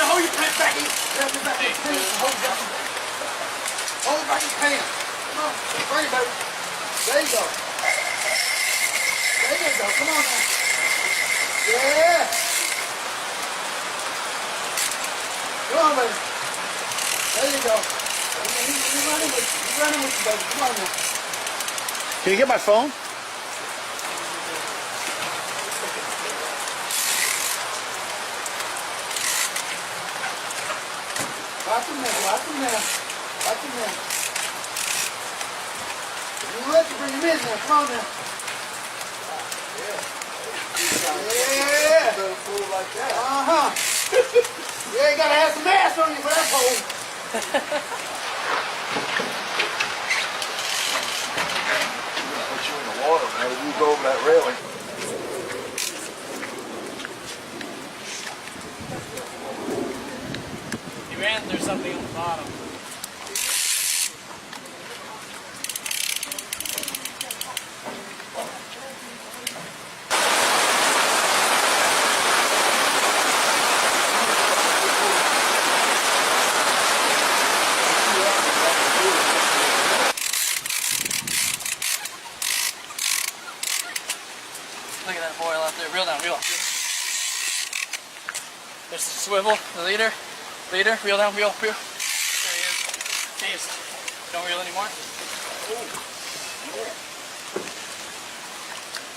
Hold your pants back in. Hold it back in your pants. Come on. Bring it, baby. There you go. There you go. Come on now. Yeah. Come on, baby. There you go. He's running with you. He's running with you, baby. Come on now. Can you get my phone? Watch him now. Watch him now. Watch him now. You let you bring him in now. Come on now. Yeah. Like that. Yeah, you gotta have some ass on you for that pole. Put you in the water, man. You go over that railing. You ran through something on the bottom. Look at that boil out there. Reel down, reel up. There's the swivel, the leader. Leader, reel down, reel. There he is. Taste. Don't reel anymore.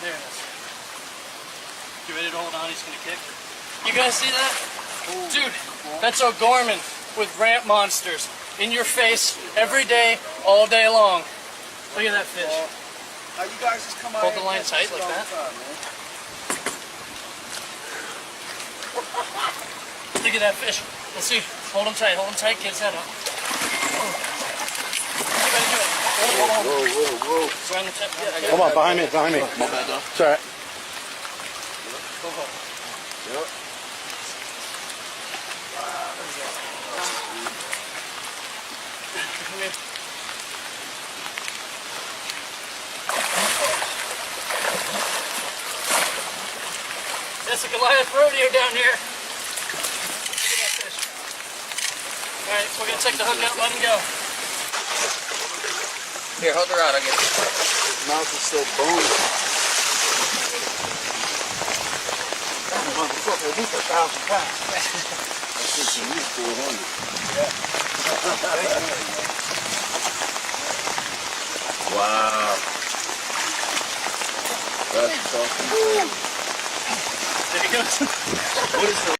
There it is. You ready to hold on? He's gonna kick. You guys see that? Dude, that's O'Gorman with ramp monsters in your face every day, all day long. Look at that fish. Now you guys just come out. Hold the line tight like that. Look at that fish. Let's see. Hold him tight, kids. Head up. You gotta do it. Whoa. It's around the tip. Come on, behind me. My bad, though. It's all right. Go home. Yep. Come here. That's a Goliath rodeo down here. Look at that fish. Alright, so we're gonna take the hook out, let him go. Here, hold the rod, I'll get it. His mouth is so bony. That motherfucker, at least 1,000 pounds. I think he needs 400. Yeah. Wow. That's fucking. There he goes. What is the